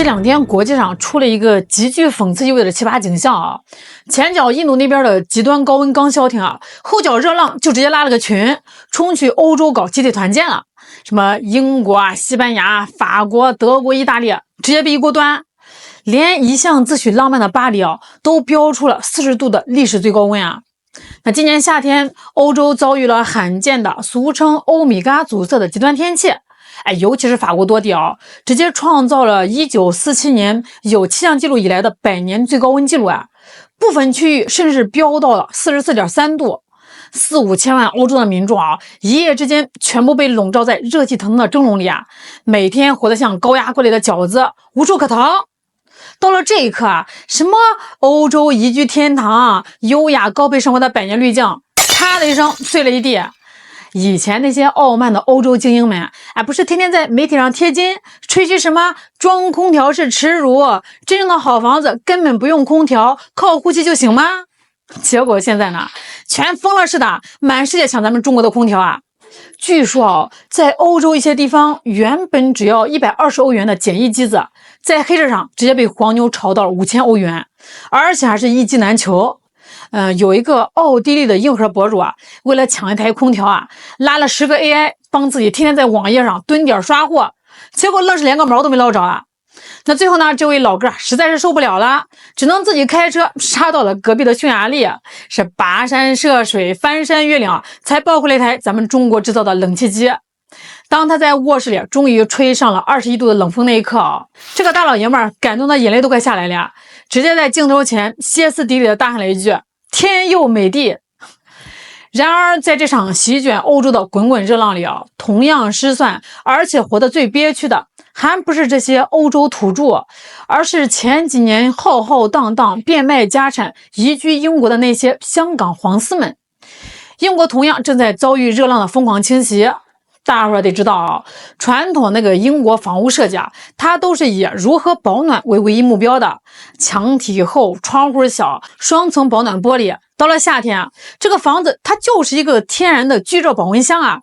这两天国际上出了一个极具讽刺意味的奇葩景象啊！前脚印度那边的极端高温刚消停啊，后脚热浪就直接拉了个群，冲去欧洲搞集体团建了。什么英国啊、西班牙、法国、德国、意大利，直接被一锅端。连一向自诩浪漫的巴黎啊，都飙出了40度的历史最高温啊！那今年夏天，欧洲遭遇了罕见的俗称欧米伽阻塞的极端天气。尤其是法国多地啊，直接创造了1947年有气象记录以来的100年最高温记录啊！部分区域甚至飙到了44.3度，4、5千万欧洲的民众啊，一夜之间全部被笼罩在热气腾腾的蒸笼里啊，每天活得像高压锅里的饺子，无处可逃。到了这一刻啊，什么欧洲宜居天堂、优雅高配生活的100年滤镜，啪的一声碎了一地。以前那些傲慢的欧洲精英们，不是天天在媒体上贴金，吹嘘什么装空调是耻辱，真正的好房子根本不用空调，靠呼气就行吗？结果现在呢，全疯了似的，满世界抢咱们中国的空调啊！据说在欧洲一些地方，原本只要120欧元的简易机子，在黑市上直接被黄牛炒到了5000欧元，而且还是一机难求。有一个奥地利的硬核博主啊，为了抢一台空调啊，拉了10个 AI 帮自己天天在网页上蹲点刷货，结果愣是连个毛都没捞着啊！那最后呢，这位老哥实在是受不了了，只能自己开车杀到了隔壁的匈牙利，是跋山涉水、翻山越岭，才抱回了一台咱们中国制造的冷气机。当他在卧室里终于吹上了21度的冷风那一刻啊，这个大老爷们儿感动的眼泪都快下来了，直接在镜头前歇斯底里的大喊了一句：“天佑美帝！”然而，在这场席卷欧洲的滚滚热浪里啊，同样失算，而且活得最憋屈的，还不是这些欧洲土著，而是前几年浩浩荡荡变卖家产移居英国的那些香港皇司们。英国同样正在遭遇热浪的疯狂侵袭。大伙儿得知道啊，传统那个英国房屋设计啊，它都是以如何保暖为唯一目标的，墙体厚，窗户小，双层保暖玻璃。到了夏天啊，这个房子它就是一个天然的聚热保温箱啊。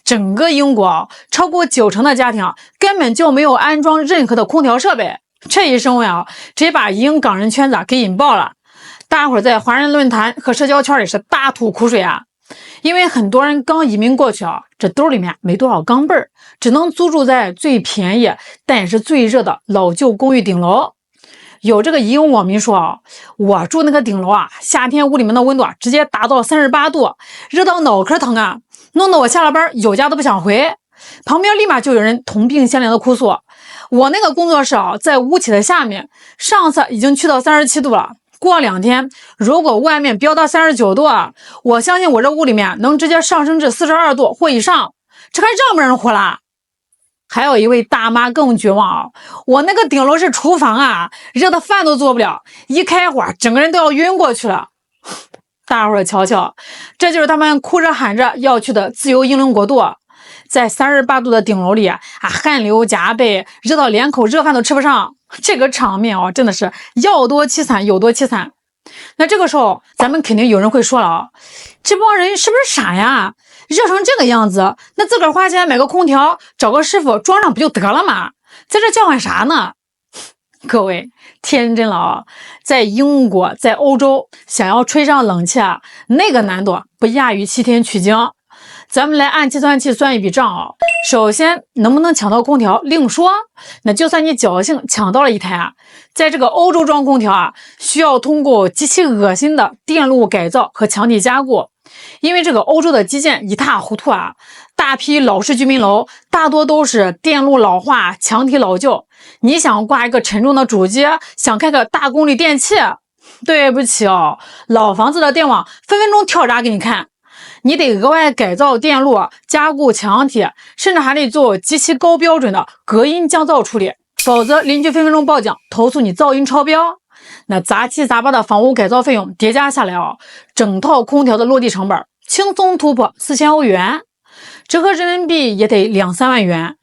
整个英国啊，超过90%的家庭啊，根本就没有安装任何的空调设备。这一声啊，直接把英港人圈子给引爆了。大伙儿在华人论坛和社交圈里是大吐苦水啊。因为很多人刚移民过去啊，这兜里面没多少钢镚儿，只能租住在最便宜但也是最热的老旧公寓顶楼。有这个移民网民说啊，我住那个顶楼啊，夏天屋里面的温度啊，直接达到了38度，热到脑壳疼啊，弄得我下了班有家都不想回。旁边立马就有人同病相怜的哭诉，我那个工作室啊，在屋脊的下面，上次已经去到37度了。过2天，如果外面飙到39度啊，我相信我这屋里面能直接上升至42度或以上，这还让不让人活啦？还有一位大妈更绝望啊，我那个顶楼是厨房啊，热的饭都做不了，一开火整个人都要晕过去了。大伙儿瞧瞧，这就是他们哭着喊着要去的自由英灵国度。在38度的顶楼里啊，汗流浃背，热到连口热饭都吃不上，这个场面啊，真的是要多凄惨有多凄惨。那这个时候，咱们肯定有人会说了啊，这帮人是不是傻呀？热成这个样子，那自个儿花钱买个空调，找个师傅装上不就得了吗？在这叫唤啥呢？各位天真了啊！在英国，在欧洲，想要吹上冷气啊，那个难度不亚于7天取经。咱们来按计算器算一笔账啊。首先，能不能抢到空调另说，那就算你侥幸抢到了一台啊，在这个欧洲装空调啊，需要通过极其恶心的电路改造和墙体加固。因为这个欧洲的基建一塌糊涂啊，大批老式居民楼大多都是电路老化，墙体老旧。你想挂一个沉重的主机，想开个大功率电器，对不起哦，老房子的电网分分钟跳闸给你看。你得额外改造电路，加固墙体，甚至还得做极其高标准的隔音降噪处理，否则邻居分分钟报警投诉你噪音超标。那杂七杂八的房屋改造费用叠加下来啊，整套空调的落地成本轻松突破4000欧元，折合人民币也得2、3万元。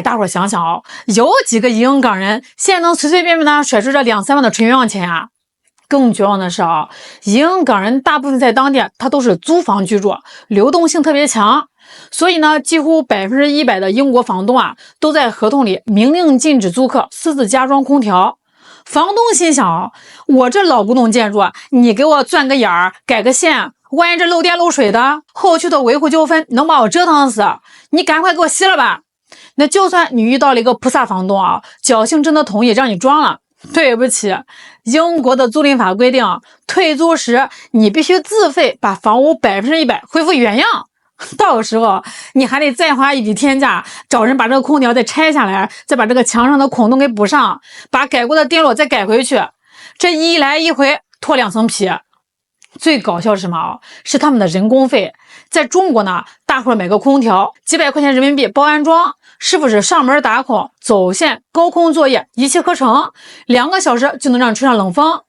大伙儿想想啊，有几个英港人现在能随随便便的甩出这2、3万的纯冤枉钱啊？更绝望的是啊，英港人大部分在当地他都是租房居住，流动性特别强，所以呢，几乎100%的英国房东啊，都在合同里明令禁止租客私自加装空调。房东心想，我这老古董建筑，你给我钻个眼儿，改个线，万一这漏电漏水的，后续的维护纠纷能把我折腾死，你赶快给我熄了吧。那就算你遇到了一个菩萨房东啊，侥幸真的同意让你装了，对不起，英国的租赁法规定，退租时你必须自费把房屋100%恢复原样，到时候你还得再花一笔天价找人把这个空调再拆下来，再把这个墙上的孔洞给补上，把改过的电路再改回去，这一来一回脱2层皮。最搞笑是什么？是他们的人工费。在中国呢，大伙买个空调几百块钱人民币包安装，师傅是上门打孔、走线、高空作业，一气呵成，2个小时就能让你吹上冷风。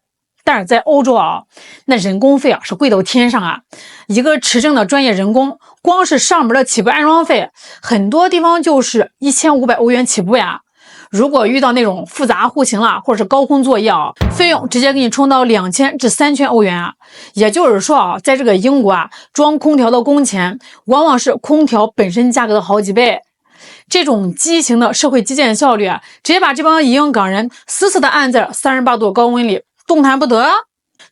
但是在欧洲啊，那人工费啊是贵到天上啊！一个持证的专业人工，光是上门的起步安装费，很多地方就是1500欧元起步呀。如果遇到那种复杂户型了，或者是高空作业啊，费用直接给你冲到2000至3000欧元啊。也就是说啊，在这个英国啊，装空调的工钱往往是空调本身价格的好几倍。这种畸形的社会基建效率啊，直接把这帮移英港人死死的按在了38度高温里，动弹不得。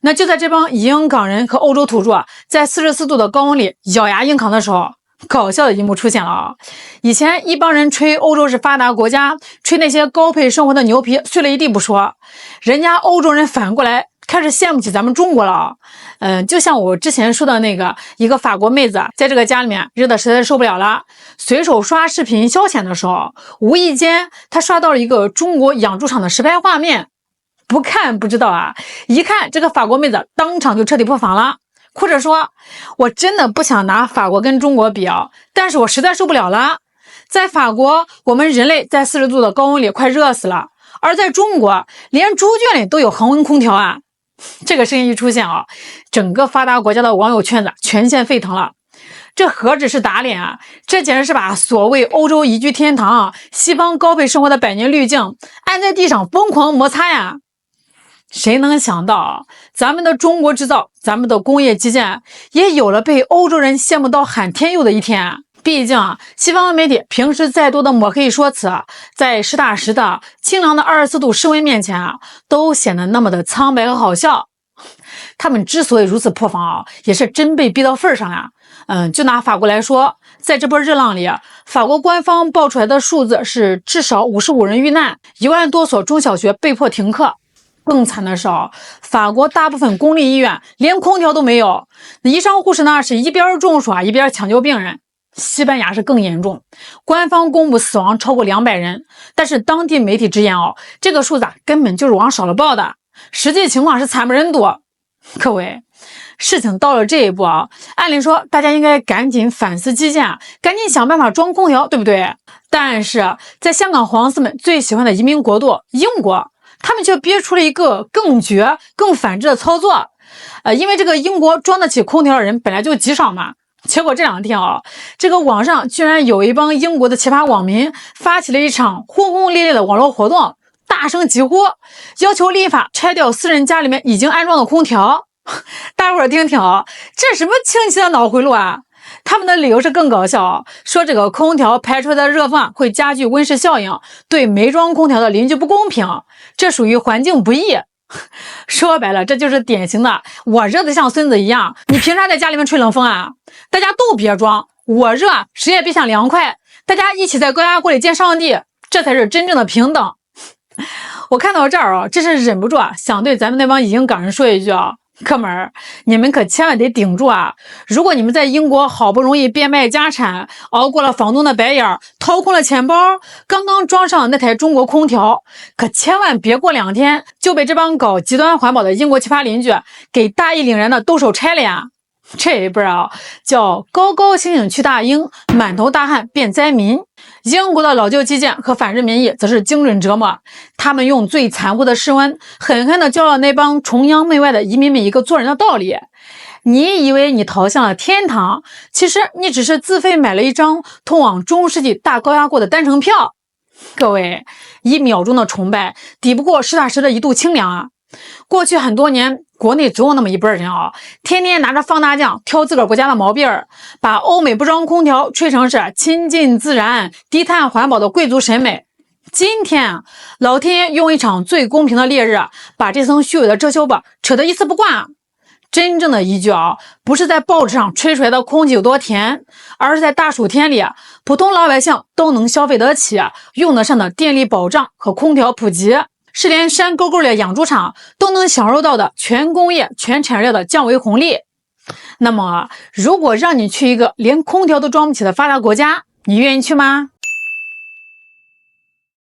那就在这帮移英港人和欧洲土著啊，在44度的高温里咬牙硬扛的时候，搞笑的一幕出现了啊！以前一帮人吹欧洲是发达国家，吹那些高配生活的牛皮碎了一地不说，人家欧洲人反过来开始羡慕起咱们中国了。就像我之前说的那个一个法国妹子，在这个家里面热的实在受不了了，随手刷视频消遣的时候，无意间她刷到了一个中国养猪场的实拍画面，不看不知道啊，一看这个法国妹子当场就彻底破防了。或者说，我真的不想拿法国跟中国比啊，但是我实在受不了了。在法国，我们人类在40度的高温里快热死了，而在中国，连猪圈里都有恒温空调啊！这个声音一出现啊，整个发达国家的网友圈子全线沸腾了。这何止是打脸啊，这简直是把所谓欧洲宜居天堂啊，西方高配生活的百年滤镜按在地上疯狂摩擦呀！谁能想到啊，咱们的中国制造，咱们的工业基建也有了被欧洲人羡慕到喊天佑的一天啊！毕竟啊，西方媒体平时再多的抹黑说辞，在实打实的清凉的24度室温面前啊，都显得那么的苍白和好笑。他们之所以如此破防啊，也是真被逼到份上呀。就拿法国来说，在这波热浪里，法国官方报出来的数字是至少55人遇难，1万多所中小学被迫停课。更惨的是，法国大部分公立医院连空调都没有，医生护士呢是一边中暑一边抢救病人。西班牙是更严重，官方公布死亡超过200人，但是当地媒体直言这个数字根本就是往少了报的，实际情况是惨不忍睹。各位，事情到了这一步按理说大家应该赶紧反思基建，赶紧想办法装空调，对不对？但是在香港黄丝们最喜欢的移民国度英国，他们却憋出了一个更绝、更反制的操作。因为这个英国装得起空调的人本来就极少嘛，结果这2天这个网上居然有一帮英国的奇葩网民发起了一场轰轰烈烈的网络活动，大声疾呼，要求立法拆掉私人家里面已经安装的空调。大伙儿听听这什么清奇的脑回路啊！他们的理由是更搞笑说这个空调排出来的热风会加剧温室效应，对没装空调的邻居不公平，这属于环境不义。说白了，这就是典型的我热得像孙子一样，你凭啥在家里面吹冷风啊？大家都别装，我热谁也别想凉快，大家一起在高压锅里见上帝，这才是真正的平等。我看到这儿真是忍不住想对咱们那帮移英港人说一句哥们儿，你们可千万得顶住啊！如果你们在英国好不容易变卖家产，熬过了房东的白眼，掏空了钱包，刚刚装上那台中国空调，可千万别过2天就被这帮搞极端环保的英国奇葩邻居给大义凛然的动手拆了呀！这一波叫高高兴兴去大英，满头大汗变灾民。英国的老旧基建和反制民意则是精准折磨，他们用最残酷的室温狠狠地教了那帮崇洋媚外的移民们一个做人的道理。你以为你逃向了天堂，其实你只是自费买了一张通往中世纪大高压锅的单程票。各位，1秒钟的崇拜抵不过实打实的一度清凉啊！过去很多年，国内总有那么一波人天天拿着放大镜挑自个儿国家的毛病，把欧美不装空调吹成是亲近自然、低碳环保的贵族审美。今天老天用一场最公平的烈日，把这层虚伪的遮羞布扯得一丝不挂。真正的依据不是在报纸上吹出来的空气有多甜，而是在大暑天里，普通老百姓都能消费得起、用得上的电力保障和空调普及，是连山沟沟里的养猪场都能享受到的全工业、全产业链的降维红利。那么，如果让你去一个连空调都装不起的发达国家，你愿意去吗？